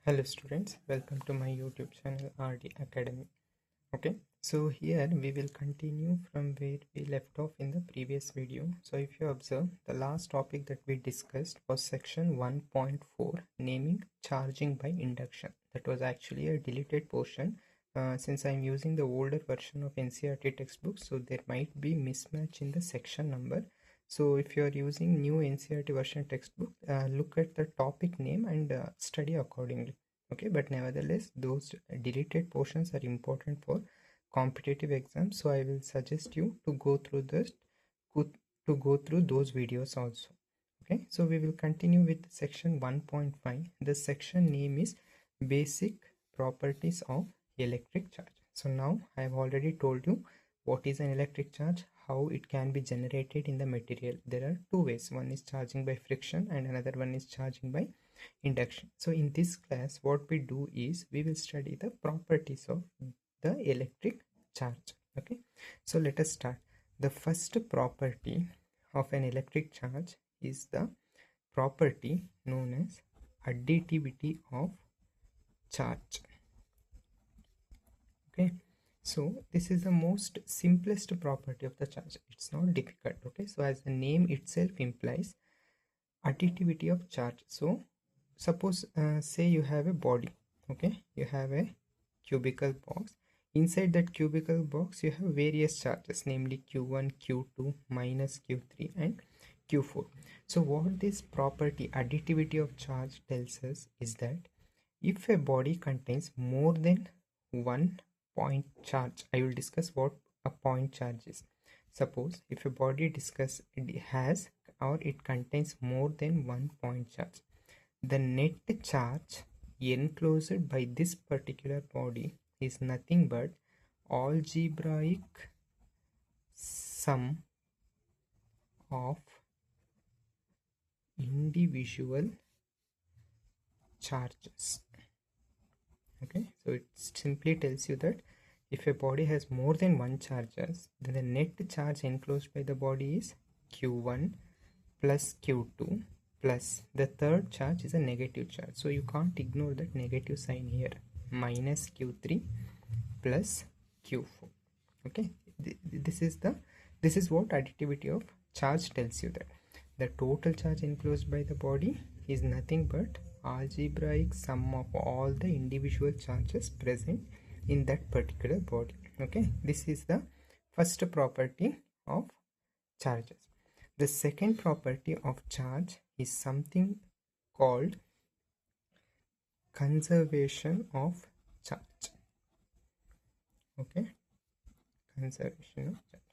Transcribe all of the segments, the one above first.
Hello students, welcome to my YouTube channel RD Academy. Okay, so here we will continue from where we left off in the previous video. So if you observe, the last topic that we discussed was section 1.4, naming charging by induction. That was actually a deleted portion since I'm using the older version of NCERT textbook, so there might be mismatch in the section number. So if you are using new NCERT version textbook, look at the topic name and study accordingly. Okay, but nevertheless, those deleted portions are important for competitive exams. So I will suggest you to go through those videos also. Okay, so we will continue with section 1.5. The section name is Basic Properties of Electric Charge. So now I have already told you what is an electric charge, how it can be generated in the material. There are two ways. One is charging by friction and another one is charging by induction. So in this class, what we do is we will study the properties of the electric charge. Okay, so let us start. The first property of an electric charge is the property known as additivity of charge. Okay, so this is the most simplest property of the charge. It's not difficult. Okay, so as the name itself implies, additivity of charge. So suppose say you have a body. Okay, you have a cubical box. Inside that cubical box you have various charges, namely q1, q2, minus q3 and q4. So what this property additivity of charge tells us is that if a body contains more than one point charge, I will discuss what a point charge is. Suppose if a body has or it contains more than one point charge, the net charge enclosed by this particular body is nothing but algebraic sum of individual charges. Okay, so it simply tells you that if a body has more than one charges, then the net charge enclosed by the body is q1 plus q2 plus the third charge is a negative charge. So you can't ignore that negative sign here, minus q3 plus q4. Okay, this is what additivity of charge tells you, that the total charge enclosed by the body is nothing but algebraic sum of all the individual charges present in that particular body. Okay, this is the first property of charges. The second property of charge is something called conservation of charge. Okay, conservation of charge.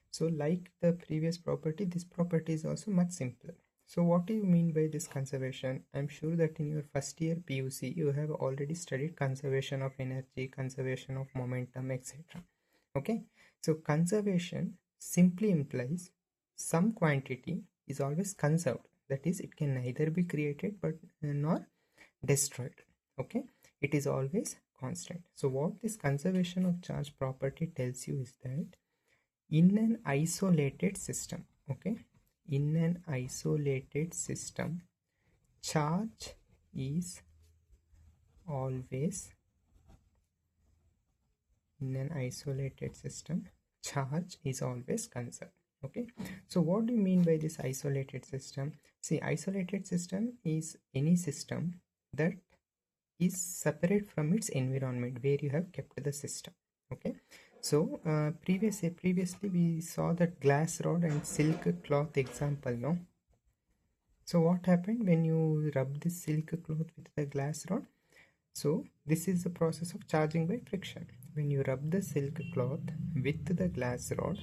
So like the previous property, this property is also much simpler. So what do you mean by this conservation? I'm sure that in your first year PUC you have already studied conservation of energy, conservation of momentum, etc. Okay, so conservation simply implies some quantity is always conserved. That is, it can neither be created but nor destroyed. Okay, it is always constant. So what this conservation of charge property tells you is that in an isolated system, okay, in an isolated system, charge is always conserved. Okay, so what do you mean by this isolated system? See, isolated system is any system that is separate from its environment where you have kept the system. Okay, so previously we saw that glass rod and silk cloth example, no? So what happened when you rub this silk cloth with the glass rod? So this is the process of charging by friction. When you rub the silk cloth with the glass rod,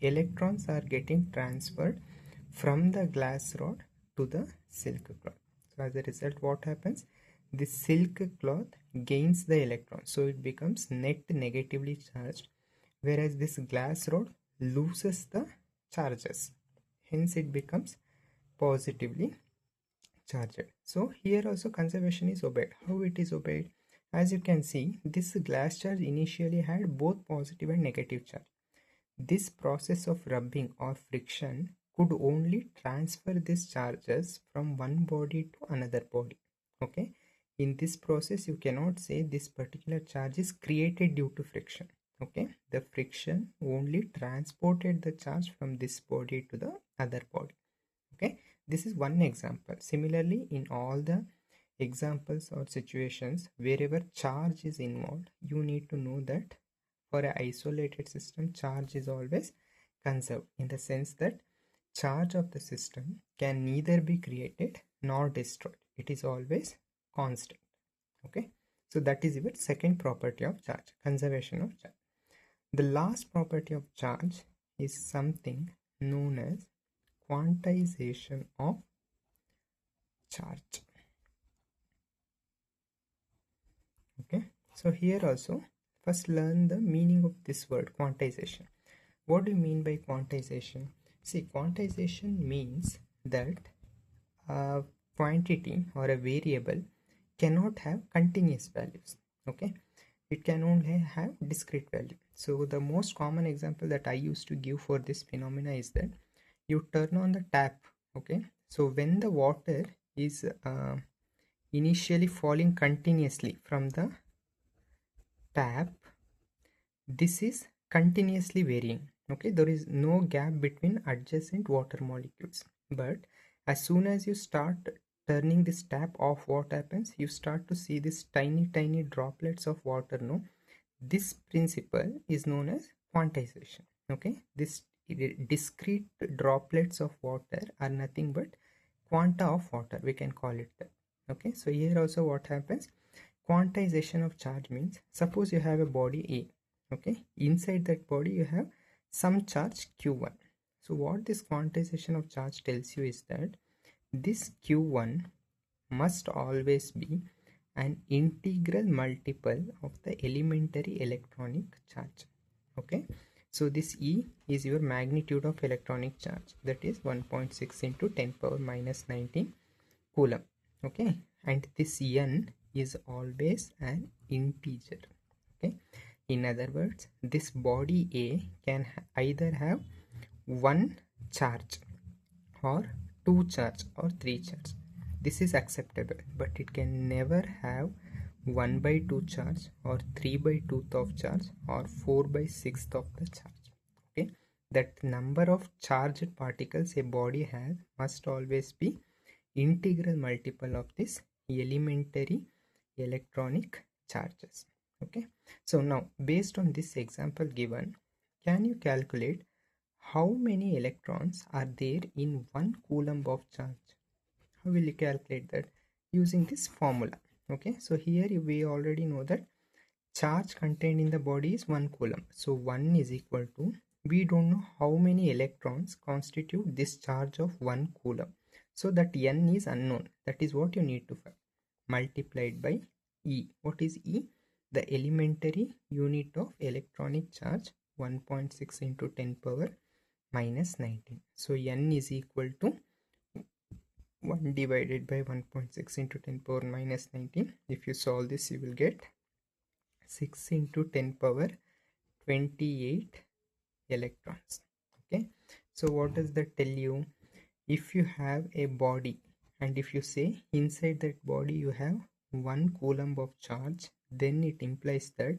electrons are getting transferred from the glass rod to the silk cloth. So as a result, what happens? The silk cloth gains the electron, so it becomes net negatively charged, whereas this glass rod loses the charges, hence it becomes positively charged. So here also conservation is obeyed. How it is obeyed? As you can see, this glass charge initially had both positive and negative charge. This process of rubbing or friction could only transfer these charges from one body to another body. Okay, In this process, you cannot say this particular charge is created due to friction. Okay, the friction only transported the charge from this body to the other body. Okay, this is one example. Similarly, in all the examples or situations wherever charge is involved, you need to know that for an isolated system, charge is always conserved, in the sense that charge of the system can neither be created nor destroyed. It is always constant. Okay, so that is your second property of charge, conservation of charge. The last property of charge is something known as quantization of charge. Okay, so here also first learn the meaning of this word quantization. What do you mean by quantization? See, quantization means that a quantity or a variable cannot have continuous values. Okay, it can only have discrete value. So the most common example that I used to give for this phenomena is that you turn on the tap. Okay, so when the water is initially falling continuously from the tap, this is continuously varying. Okay, there is no gap between adjacent water molecules. But as soon as you start turning this tap off, what happens? You start to see these tiny droplets of water. No, this principle is known as quantization. Okay, this discrete droplets of water are nothing but quanta of water, we can call it that. Okay, so here also what happens? Quantization of charge means, suppose you have a body A. Okay, inside that body you have some charge q1. So what this quantization of charge tells you is that this q1 must always be an integral multiple of the elementary electronic charge. Okay, so this E is your magnitude of electronic charge, that is 1.6 into 10 power minus 19 coulomb. Okay, and this N is always an integer. Okay, in other words, this body A can either have one charge or two charge or three charge. This is acceptable, but it can never have 1 by 2 charge or 3 by 2 of charge or 4 by 6 of the charge. Okay, that number of charged particles a body has must always be integral multiple of this elementary electronic charges. Okay, so now based on this example given, can you calculate how many electrons are there in 1 coulomb of charge? How will you calculate that? Using this formula. Okay, so here we already know that charge contained in the body is 1 coulomb. So 1 is equal to, we don't know how many electrons constitute this charge of 1 coulomb. So that N is unknown. That is what you need to find. Multiplied by E. What is E? The elementary unit of electronic charge, 1.6 into 10 power minus 19. So N is equal to 1 divided by 1.6 into 10 power minus 19. If you solve this, you will get 6 into 10 power 28 electrons. Okay, so what does that tell you? If you have a body and if you say inside that body you have 1 coulomb of charge, then it implies that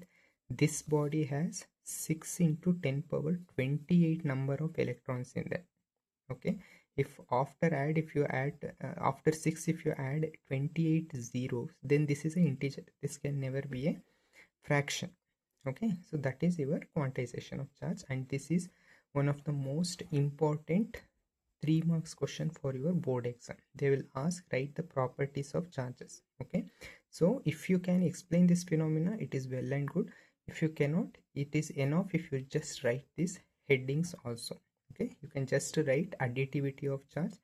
this body has 6 into 10 power 28 number of electrons in there. Okay, if you add after 6 if you add 28 zeros, then this is an integer. This can never be a fraction. Okay, so that is your quantization of charge, and this is one of the most important 3 marks question for your board exam. They will ask, write the properties of charges. Okay, so if you can explain this phenomena, it is well and good. If you cannot, it is enough if you just write these headings also. Okay, you can just write additivity of charge,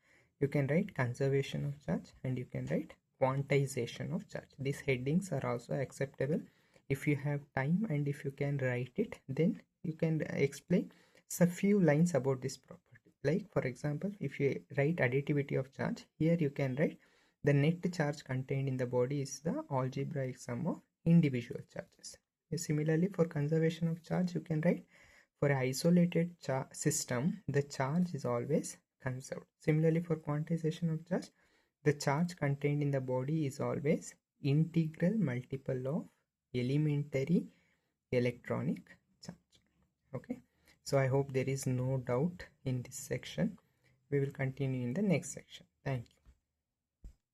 you can write conservation of charge, and you can write quantization of charge. These headings are also acceptable. If you have time and if you can write it, then you can explain a few lines about this property. Like for example, if you write additivity of charge, here you can write the net charge contained in the body is the algebraic sum of individual charges. Similarly, for conservation of charge, you can write for an isolated system, the charge is always conserved. Similarly, for quantization of charge, the charge contained in the body is always integral multiple of elementary electronic charge. Okay, so I hope there is no doubt in this section. We will continue in the next section. Thank you.